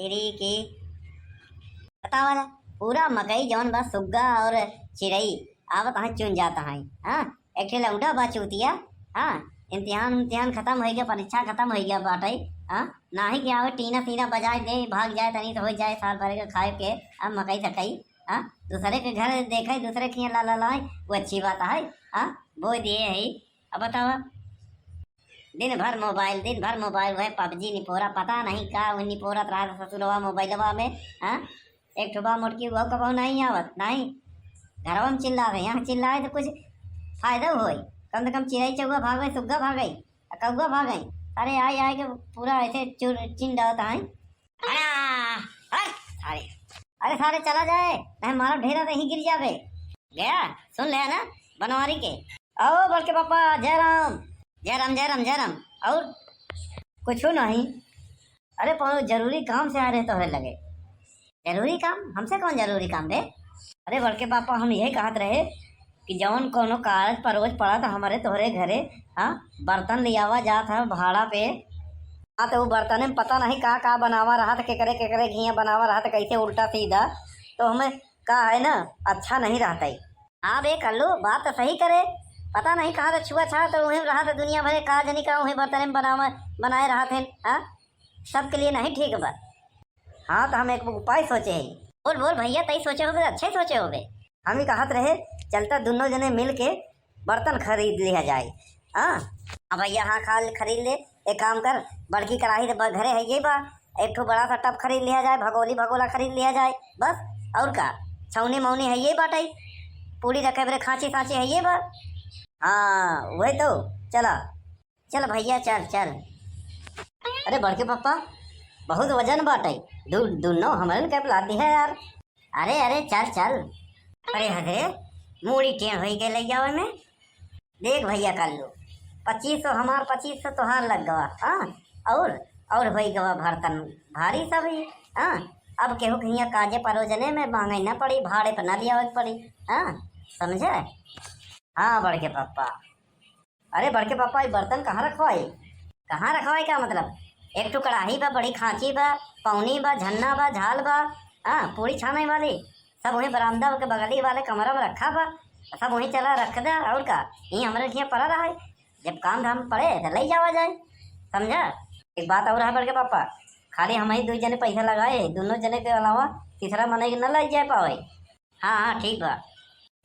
चिड़ी की बतावा ना। पूरा मकई जौन बा सुग्गा और चिड़ई आवत हैं चुन जाता है। हाँ, एक ठे लौंडा बा चूतिया। हाँ, इम्तिहान खत्म हो गया, परीक्षा खत्म हो गया बाटे। हाँ, ना ही कि आवे टीना तीना बजाए दे भाग जाए तनी तो हो जाए साल भर के खाए के। अब मकई सकई हाँ, दूसरे के घर देखे दूसरे के यहाँ ला लाए वो अच्छी बात है। हाँ, वो दिए है। अब बतावा दिन भर मोबाइल वह पबजी निपोरा पता नहीं का वो निपोरत रहा ससुरवा मोबाइलवा में। हाँ, एक ठुबा मुटकी वो कबहू नहीं आवत नहीं। घरवा में चिल्ला रहे यहाँ चिल्लाए तो कुछ फायदा हो। कम से कम चिड़ई चौगा भाग गई, सुग्गा भाग गई, कौआ भाग गई। अरे आए आए के पूरा ऐसे चिन डालता है। अरे अरे अरे सारे चला जाए नहीं मारा ढेरा तो ही गिर जावे। गया सुन ले ना बनवारी के। ओ बड़के पापा जय राम जय राम जय राम जय राम। और कुछ नहीं। अरे पौनो जरूरी काम से आ रहे तो लगे। जरूरी काम हमसे कौन जरूरी काम बे। अरे बड़के पापा हम यही कहत रहे कि जौन कोनो कागज परोज पड़ा था हमारे तोहरे घरे। हाँ, बर्तन लियावा जात है भाड़ा पे। हाँ, तो वो बर्तन में पता नहीं का बनावा रहा था, केकरे घिया बनावा रहा था, कैसे उल्टा सीधा। तो हमें का है ना अच्छा नहीं रहता ही। हाँ बे कल्लू बात तो सही करे। पता नहीं कहाँ से छुआ छा तो वहीं रहा था दुनिया भरे कहा जनी का वहीं बर्तन में बनाए रहा थे। हाँ, सबके लिए नहीं ठीक बा। हाँ, तो हम एक उपाय सोचे है। बोल बोल भैया तई सोचे हो अच्छे सोचे हो। हम ही कहत रहे चलता दोनों जने मिल के बर्तन खरीद लिया जाए। हाँ, अब भैया हाँ खरीद ले। एक काम कर बड़की कढ़ाई तो घरे है ये बा, एक ठो बड़ा सा टब खरीद लिया जाए, भगोला खरीद लिया जाए बस। और का छौनी मौनी है ये बाटे, पूड़ी रखे बरे खाँची सांची है ये बा। हाँ वही तो चल भैया चल। अरे बड़के पापा बहुत वजन बाटे दोनों हमारे कैप लाती है यार। अरे चल। अरे मूड़ी टेढ़ हो गए ले जाओ में। देख भैया कर लो 2500 हमार 2500 तोहार लग गवा। हाँ, और हो गवा बर्तन भारी सब ही। हाँ, अब केहू कहीं काजे परोजने में महंगाई ना पड़ी, भाड़े पर ना लिया पड़ी। हाँ समझे। हाँ बड़के पापा। अरे बड़के पापा ये बर्तन कहाँ रखवाए का मतलब। एक तो कढ़ाई बा, बड़ी खांची बा, पौनी बा, झन्ना बा, झाल बा। हाँ, पूरी छाने वाली सब वहीं बरामदा के बगली वाले कमरा में रखा बा। सब वहीं चला रख दे। और का यहीं हमारे यहाँ पड़ा रहा है, जब काम धाम पड़े तो ले जावा जाए। समझा। एक बात और है बड़के पापा, खाली हम ही 2 जने पैसा लगाए, दोनों जने के अलावा तीसरा मने न लग जाए पावे। हाँ ठीक बा,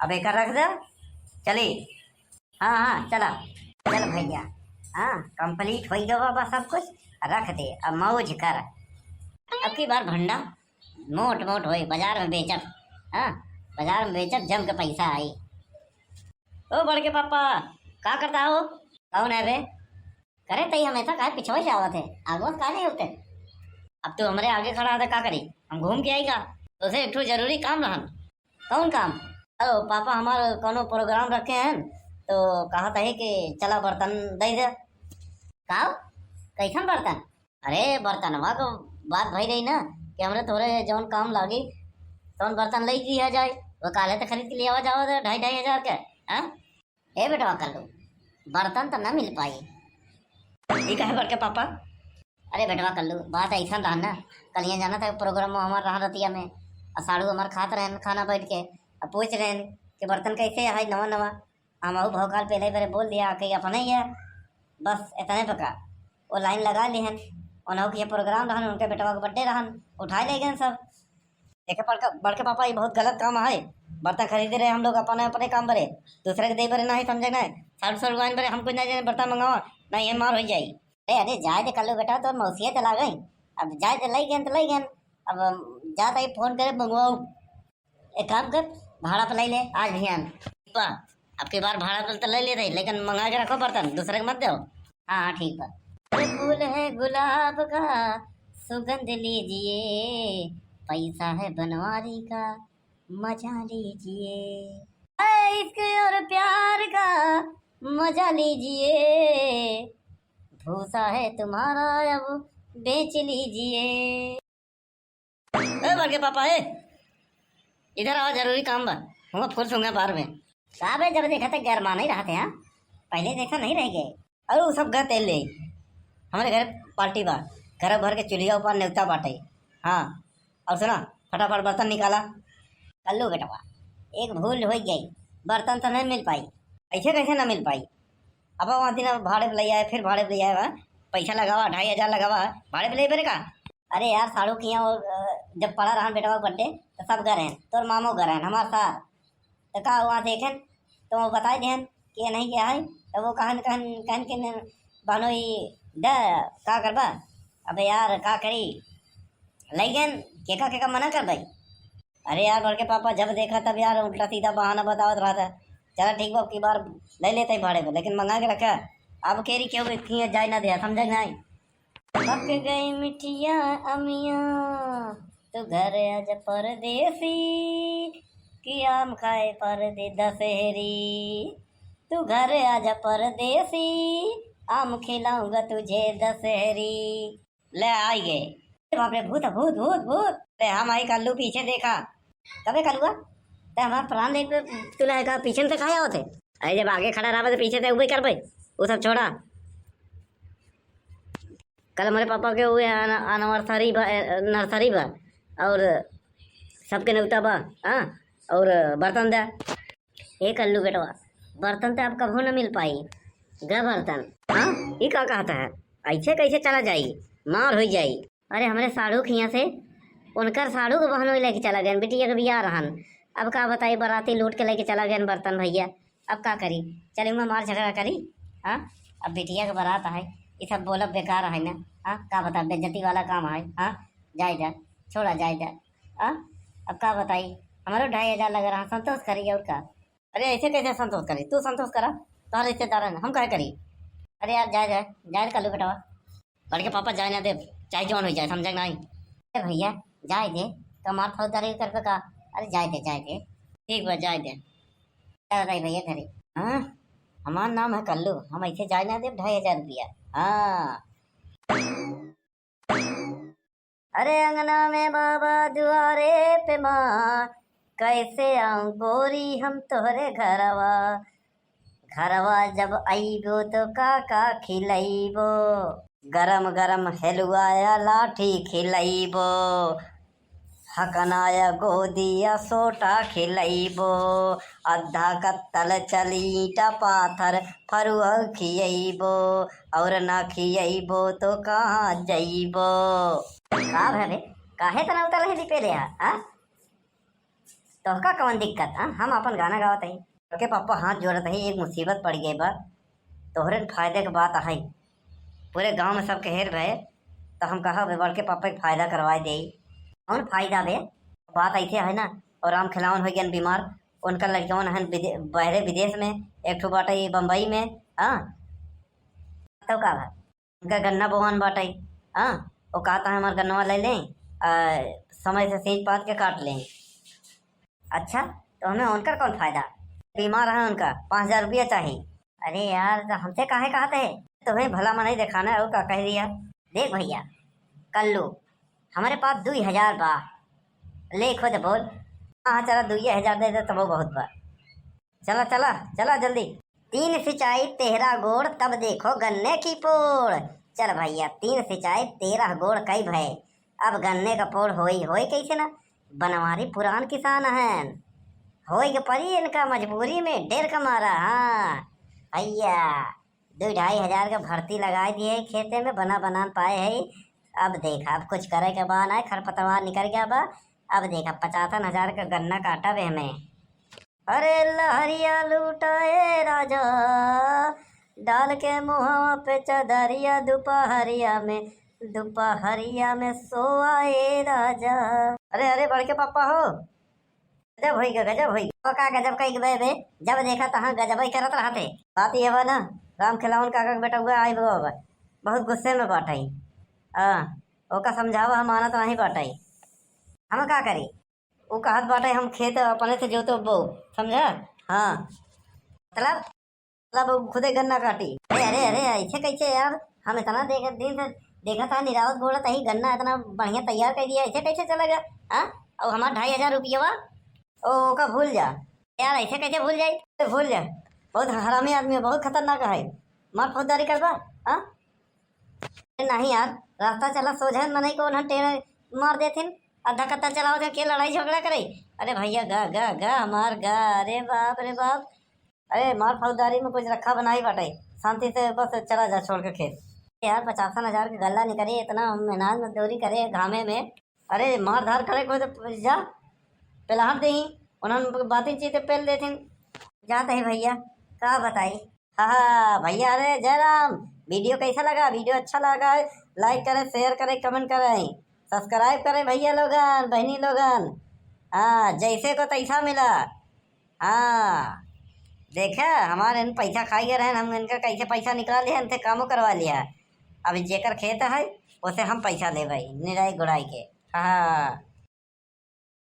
अब एक रख दे चली। हाँ चल भैया। हाँ, कंप्लीट हो गया बा सब कुछ, रख दे अब मौज कर। अब की बार भंडा मोट होए बाजार में बेचब। हाँ, बाजार में बेचब जम के पैसा आई। ओ बड़के पापा का करता हो। कौन है बे। करे तई हमेशा काहे पिछवा से आवत है, आगो का नहीं होते। अब तो हमारे आगे खड़ा था का करी, हम घूम के आएगा तो उसे एक जरूरी काम रहन। कौन काम। अरे पापा हमारे कोनो प्रोग्राम रखे हैं तो कहा था कि चला बर्तन दे दे। का कैसन बर्तन। अरे बर्तनवा को बात भई रही ना कि हमरे थोड़े जौन काम लागी तौन बर्तन ले दिया जाए। वो काले तो खरीद के लिया जाओ 2,500 के। हाँ, ए बेटवा कर लो बर्तन तो ना मिल पाई। ठीक है बड़के पापा। अरे बेटवा कर लो बात ऐसा रहा ना, कल यहाँ जाना था प्रोग्राम में हमारा रहा रतिया में। साड़ू हमारे खात रहे खाना बैठ के, अब पूछ रहे हैं कि बर्तन कैसे है नवा। हम भौकाल पहले बारे बोल दिया कि अपने ही है बस इतने पका। वो लाइन लगा ली हैं उन्होंने कि प्रोग्राम रहन, उनके बेटवा का बर्थडे रहन, उठा ले गए सब। देखे बड़के पापा ये बहुत गलत काम है। बर्तन खरीदे रहे हम लोग अपने काम बरे, दूसरे के दे बरे नहीं समझे ना। साड़ू बरे हम कुछ नहीं बर्तन मंगावा ना, ये मार हो जाए। अरे जाए तो कल बेटा तो मौसिया चला गई, अब जाए तो लई गए। अब जाता ही फोन करे मंगवाओ। एक काम कर भाड़ा पर ले ले आज ध्यान। अब की बार भाड़ा पर तो ले ले रही, लेकिन मंगा के रखो बर्तन दूसरे के मत दो। हाँ ठीक है। फूल है गुलाब का सुगंध लीजिए, पैसा है बनवारी का मजा लीजिए, इश्क और प्यार का मजा लीजिए, भूसा है तुम्हारा अब बेच लीजिए। बड़के पापा है इधर आओ, जरूरी काम बा। हम फूल सूंगा बार में साहब जब देखा था गरमा नहीं रहा थे। हाँ, पहले देखा नहीं रह गए। और वो सब गए तेल ले हमारे घर पार्टी बा, घर भर के चूल्हा ऊपर न्योता बाटे। हाँ, और सुना, फटाफट बर्तन निकाला। कल्लू बेटवा, एक भूल हो गई, बर्तन तो नहीं मिल पाई। ऐसे कैसे ना मिल पाई? अब वहाँ दिन भाड़े पे ले आए, फिर भाड़े पे ले आए, वहाँ पैसा लगावा, 2,500 लगावा, भाड़े पे ले बेरे का। अरे यार, साड़ू की यहाँ जब पड़ा रहा बेटवा बर्थडे तो सब गए हैं, तोर मामो गए हैं हमारे साथ। तो का वहाँ देखें तो वो बताए दें कि ये नहीं क्या है, तो वो कहन कहन कहन के बहनो ही द का करबा। अबे यार का करी, लेकिन केका मना कर भाई। अरे यार बड़के पापा जब देखा तब यार उल्टा सीधा बहाना बतावत रहा था। चला ठीक बा, की बार ले लेते ही भाड़े पे, लेकिन मंगा के रखा। अब केरी क्यों किया जाए ना दिया, समझ नहीं। पक गई मिठिया अमिया तो घर आज परदेसी, कि आम खाए परदे दशहरी। तू घर आजा परदेसी, आम खिलाऊंगा तुझे दशहरी। ले आई गए। बाप रे, भूत भूत भूत भूत। अरे हम आई कल्लू पीछे देखा, कबे कलुआ ते हमारा प्राण देख तुला का पीछे से खाया होते। अरे जब आगे खड़ा रहा तो पीछे से उबे कर भाई, वो सब छोड़ा। कल हमारे पापा के हुए एनिवर्सरी बा, नर्सरी बा, और सबके नौता बा। हाँ, और बर्तन दे। ए कल्लू बेटवा, बर्तन तो अब कभू न मिल पाई ग बर्तन। हाँ, ये का कहता है, ऐसे कैसे चला जाई, मार हो जाई। अरे हमारे साड़ू खिया से उनकर साड़ू के बहनों लेके चला गए, बिटिया के बियाह रहन। अब का बताई, बाराती लूट के लेके चला गया बर्तन भैया। अब का करी, चले मैं मार झगड़ा करी। हाँ, अब बिटिया के बारात है, ये सब बोलब बेकार है ना। हाँ, का बता, बेइज्जती वाला काम है। हाँ, जाए जा, छोड़ा जाए जा। हाँ, अब का बताई, हमारे 2,500 लग रहा, संतोष करी और का। अरे ऐसे कैसे संतोष करी, तू संतोष करा, तुम्हारे रिश्तेदार है, हम क्या करी। अरे यार जाए जाए जाए कर लो बेटा, बड़ के पापा जाए ना दे, चाहे जौन हो जाए, समझे नहीं। अरे भैया जाए दे, कमार फौजदारी करके का। अरे जाए दे, ठीक बा जाए दे। क्या बताई भैया धरी। हाँ, हमारा नाम है कल्लू, हम ऐसे जाए ना दे 2,500 रुपया। हाँ, अरे अंगना में बाबा दुआरे पे माँ, कैसे आऊं गोरी हम तोहरे घरवा। घरवा जब आईबो तो काका खिलाइबो, गरम गरम हलवा या लाठी खिलाइबो, हकनाया गोदिया सोटा खिलाइबो, अद्धा कत्तल चलीटा पाथर फरुआ खियाइबो, और ना खियाइबो तो कहाँ जाइबो। का भे काहे तना उतल है दीपे रे। हाँ, तोहका कौन दिक्कत। हाँ, हम अपन गाना गावत हई, के पापा हाथ जोड़त हई, एक मुसीबत पड़ गई बा, तोहरे फायदे के बात है। पूरे गांव में सब कहेर भे, तो हम कहा बड़ के पापा के फायदा करवा दे। कौन फायदा भे, बात ऐसे है ना। और राम खिलावन हो गया बीमार, उनका लड़कवन है बहरे विदेश में, एक ठो बाटे बम्बई में। हाँ, तो का भा उनका गन्ना बोवान बाटे। हाँ, वो कहता है हमारे गन्नवा ले लें, समय से सींच पात के काट लें। अच्छा, तो हमें उनका कौन फायदा, बीमार है उनका 5,000 रुपया चाहिए। अरे यार तो हमसे काहे कहते है, तुम्हें भला मना ही दिखाना है, वो का कह दिया। देख भैया कल्लू, हमारे पास 2,000 बा, ले खुद बोल। हाँ चला 2,000 दे दे, तब वो बहुत बा। चला चला चला जल्दी। 3 सिंचाई 13 गोड़, तब देखो गन्ने की पोड़। चल भैया, 3 सिंचाई 13 गोड़ कई भय, अब गन्ने का पोड़ होई कैसे ना। बनवारी पुरान किसान हैं, होई के परी इनका मजबूरी में डेर का मारा। हाँ भैया, 2-2,500 का भर्ती लगा दिए खेते में, बना पाए है। अब देखा, अब कुछ करे के बाद ना खरपतवार निकल गया बा। अब देखा 55,000 का गन्ना काटा बे हमें। अरे लहरिया लूटाए राजा, डाल के मुँह पे चदरिया, दोपहरिया में सोआए राजा। अरे अरे बड़ के पापा हो, गजब होई का गजब कई बे, जब देखा तहाँ गजब ही करत रहते। बात ये बा ना, राम खिलावन काका के बेटा हुआ आई बाबा, बहुत गुस्से में बाटाई। हाँ, ओका समझावा, हम आना तो नहीं बाटाई, हम का करी। वो कहत बाटे हम खेत अपने से जोतो बो, समझा। हाँ, मतलब वो खुदे गन्ना काटी। अरे ऐसे कैसे यार, हम इतना दिन से देखा था निरावत बोला ही गन्ना इतना बढ़िया तैयार कर दिया, ऐसे कैसे चलेगा। हाँ, और हमारा 2,500 रुपया वा, ओ का भूल जा यार, ऐसे कैसे भूल जाए। भूल जा, बहुत हरामी आदमी है, बहुत खतरनाक है, मार फौजदारी करवा। हाँ नहीं यार, रास्ता चला सोझा मनई को ना टेढ़ा मार देथिन। अद्धा कत्ता चलाओ थे के लड़ाई झगड़ा करे। अरे भैया गा गा गा हमार गा। अरे बाप रे बाप। अरे मार फौजदारी में कुछ रखा बनाई बाटे, शांति से बस चला जा छोड़ के खेत। यार 50,000 का गल्ला नहीं करे, इतना मेहनत मजदूरी करे घामे में। अरे मार धार करे कोई तो जा पिलाहट दे उन्होंने बातें चीते पेल देथिन। जाते ही भैया का बताई। हाँ हाँ भैया। अरे जयराम, वीडियो कैसा लगा? वीडियो अच्छा लगा है लाइक करें, शेयर करें, कमेंट करें, सब्सक्राइब करें भैया लोगन बहनी लोगन। हाँ जैसे को तैसा मिला। हाँ देखा हमारे इन पैसा खाइए रहे, हम इनका कैसे पैसा निकाल लिया, इनसे कामों करवा लिया। अभी जेकर खेत है उसे हम पैसा ले भाई निराई गुड़ाई के। हाँ